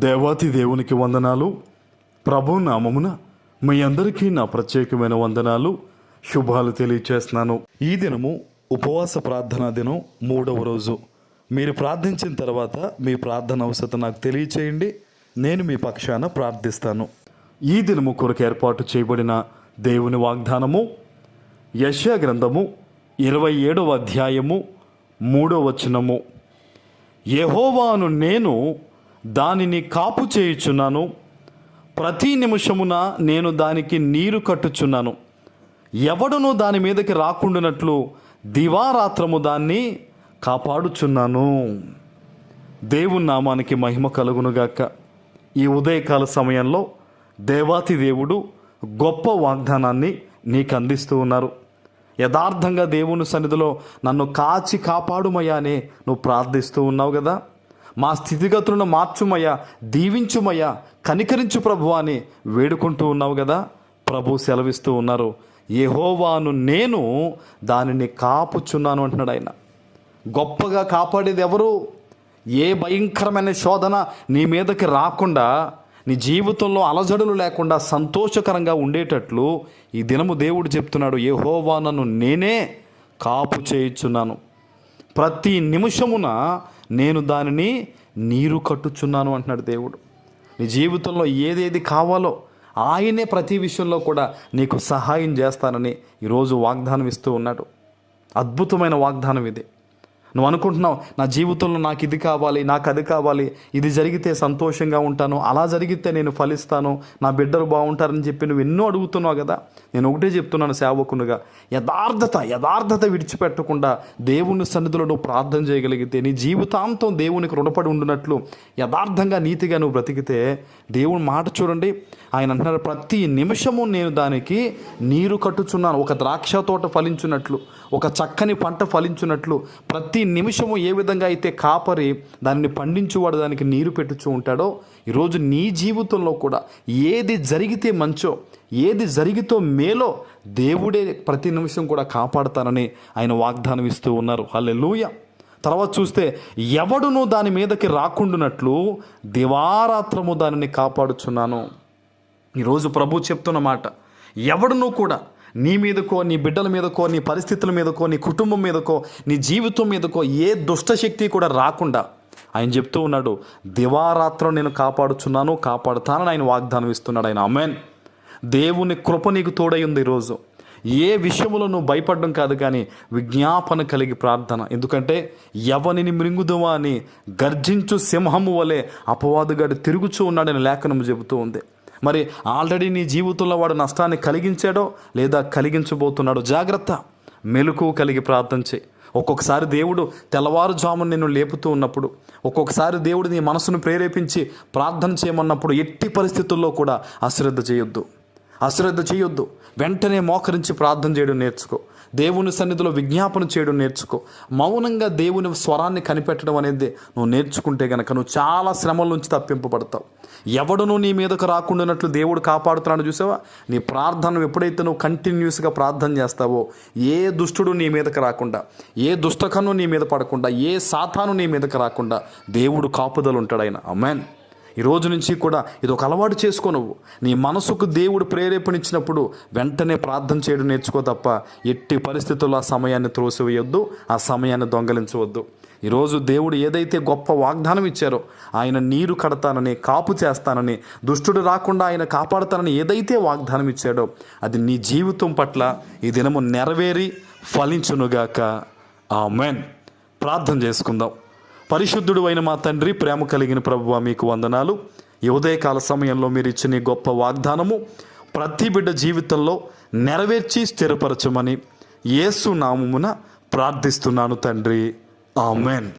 దేవాతి దేవునికి వందనాలు. ప్రభు నామమున మీ అందరికీ నా ప్రత్యేకమైన వందనాలు, శుభాలు తెలియచేస్తున్నాను. ఈ దినము ఉపవాస ప్రార్థనా దినం, 3వ రోజు. మీరు ప్రార్థించిన తర్వాత మీ ప్రార్థన అవసరం నాకు తెలియచేయండి, నేను మీ పక్షాన ప్రార్థిస్తాను. ఈ దినము కొరకు ఏర్పాటు చేయబడిన దేవుని వాగ్దానము యెషయా గ్రంథము 27వ అధ్యాయము 3వ వచనము. యెహోవాను నేను దానిని కాపు చేయుచున్నాను, ప్రతి నిమిషమున నేను దానికి నీరు కట్టుచున్నాను. ఎవడునూ దాని మీదకి రాకుండానట్లు దివారాత్రము దాన్ని కాపాడుచున్నాను. దేవుని నామానికి మహిమ కలుగునుగాక. ఈ ఉదయకాల సమయంలో దేవాతి దేవుడు గొప్ప వాగ్దానాన్ని నీకు అందిస్తూ ఉన్నారు. యథార్థంగా దేవుని సన్నిధిలో నన్ను కాచి కాపాడుమయ్యా అని నువ్వు ప్రార్థిస్తూ ఉన్నావు కదా. మా స్థితిగతులను మార్చుమయ్యా, దీవించుమయ్యా, కనికరించు ప్రభు అని వేడుకుంటూ ఉన్నావు కదా. ప్రభు సెలవిస్తూ ఉన్నారు, యెహోవాను నేను దానిని కాపుచున్నాను అంటున్నాడు. ఆయన గొప్పగా కాపాడేది ఎవరు? ఏ భయంకరమైన శోధన నీ మీదకి రాకుండా, నీ జీవితంలో అలజడులు లేకుండా సంతోషకరంగా ఉండేటట్లు ఈ దినము దేవుడు చెప్తున్నాడు, యెహోవాను నేనే కాపు చేయుచున్నాను, ప్రతి నిమిషమున నేను దానిని నీరు కట్టుచున్నాను అంటున్నాడు దేవుడు. నీ జీవితంలో ఏదేది కావాలో ఆయనే ప్రతి విషయంలో కూడా నీకు సహాయం చేస్తానని ఈరోజు వాగ్దానం ఇస్తూ ఉన్నాడు. అద్భుతమైన వాగ్దానం ఇది. నువ్వు అనుకుంటున్నావు, నా జీవితంలో నాకు ఇది కావాలి, నాకు అది కావాలి, ఇది జరిగితే సంతోషంగా ఉంటాను, అలా జరిగితే నేను ఫలిస్తాను, నా బిడ్డలు బాగుంటారని చెప్పి నువ్వు ఎన్నో అడుగుతున్నావు కదా. నేను ఒకటే చెప్తున్నాను సేవకునిగా, యథార్థత విడిచిపెట్టకుండా దేవుని సన్నిధిలో నువ్వు ప్రార్థన చేయగలిగితే, నీ జీవితాంతం దేవునికి రుణపడి ఉండినట్లు యథార్థంగా నీతిగా నువ్వు బ్రతికితే, దేవుని మాట చూడండి, ఆయన అంటున్నారు, ప్రతి నిమిషము నేను దానికి నీరు కట్టుచున్నాను. ఒక ద్రాక్ష తోట ఫలించున్నట్లు, ఒక చక్కని పంట ఫలించున్నట్లు, ప్రతి నిమిషము ఏ విధంగా అయితే కాపరి దాన్ని పండించువాడు దానికి నీరు పెట్టుచూ ఉంటాడో, ఈరోజు నీ జీవితంలో కూడా ఏది జరిగితే మంచో, ఏది జరిగితో మేలో దేవుడే ప్రతి నిమిషం కూడా కాపాడుతానని ఆయన వాగ్దానం ఇస్తూ ఉన్నారు. హల్లెలూయా. తర్వాత చూస్తే, ఎవడును దాని మీదకి రాకుండానట్లు దివారాత్రము దానిని కాపాడుచున్నాను. ఈరోజు ప్రభు చెప్తున్న మాట, ఎవడును కూడా నీ మీదకో, నీ బిడ్డల మీదకో, నీ పరిస్థితుల మీదకో, నీ కుటుంబం మీదకో, నీ జీవితం మీదకో ఏ దుష్టశక్తి కూడా రాకుండా ఆయన చెప్తూ ఉన్నాడు, దివారాత్రం నేను కాపాడుచున్నాను, కాపాడుతానని ఆయన వాగ్దానం ఇస్తున్నాడు. ఆయన ఆమేన్. దేవుని కృప నీకు తోడై ఉంది. ఈరోజు ఏ విషయంలో నువ్వు భయపడడం కాదు, కానీ విజ్ఞాపన కలిగి ప్రార్థన. ఎందుకంటే ఎవనిని మృంగుదువా అని గర్జించు సింహము వలె అపవాదుగాడు తిరుగుచూ ఉన్నాడని లేఖనం చెబుతూ ఉంది. మరి ఆల్రెడీ నీ జీవితంలో వాడు నష్టాన్ని కలిగించాడో లేదా కలిగించబోతున్నాడో జాగ్రత్త. మెలకువ కలిగి ప్రార్థన చేయి. ఒక్కొక్కసారి దేవుడు తెల్లవారుజామున నిన్ను లేపుతూ ఉన్నప్పుడు, ఒక్కొక్కసారి దేవుడు నీ మనసును ప్రేరేపించి ప్రార్థన చేయమన్నప్పుడు ఎట్టి పరిస్థితుల్లో కూడా అశ్రద్ధ చేయొద్దు. వెంటనే మోకరించి ప్రార్థన చేయడం నేర్చుకో. దేవుని సన్నిధిలో విజ్ఞాపన చేయడం నేర్చుకో. మౌనంగా దేవుని స్వరాన్ని కనిపెట్టడం అనేది నువ్వు నేర్చుకుంటే కనుక నువ్వు చాలా శ్రమల నుంచి తప్పింపబడతావు. ఎవడునూ నీ మీదకు రాకుండానట్లు దేవుడు కాపాడుతున్నాడు. చూసావా? నీ ప్రార్థన ఎప్పుడైతే నువ్వు కంటిన్యూస్గా ప్రార్థన చేస్తావో, ఏ దుష్టుడు నీ మీదకు రాకుండా, ఏ దుష్టకన్ను నీ మీద పడకుండా, ఏ సాతాను నీ మీదకు రాకుండా దేవుడు కాపుదలు ఉంటాడు. ఆయన ఆమేన్. ఈ రోజు నుంచి కూడా ఇది ఒక అలవాటు చేసుకో. నువ్వు నీ మనసుకు దేవుడు ప్రేరేపణించినప్పుడు వెంటనే ప్రార్థన చేయడం నేర్చుకో తప్ప ఎట్టి పరిస్థితుల్లో ఆ సమయాన్ని త్రోసివేయొద్దు, ఆ సమయాన్ని దొంగలించవద్దు. ఈరోజు దేవుడు ఏదైతే గొప్ప వాగ్దానం ఇచ్చారో, ఆయన నీరు కడతానని, కాపు చేస్తానని, దుష్టుడు రాకుండా ఆయన కాపాడుతానని ఏదైతే వాగ్దానం ఇచ్చాడో అది నీ జీవితం పట్ల ఈ దినము నెరవేరి ఫలించునుగాక. ఆమేన్. ప్రార్థన చేసుకుందాం. పరిశుద్ధుడు అయిన మా తండ్రి, ప్రేమ కలిగిన ప్రభువా, మీకు వందనాలు. ఈ ఉదయకాల సమయంలో మీరు ఇచ్చిన గొప్ప వాగ్దానము ప్రతి బిడ్డ జీవితంలో నెరవేర్చి స్థిరపరచమని యేసు నామమున ప్రార్థిస్తున్నాను తండ్రి. ఆమేన్.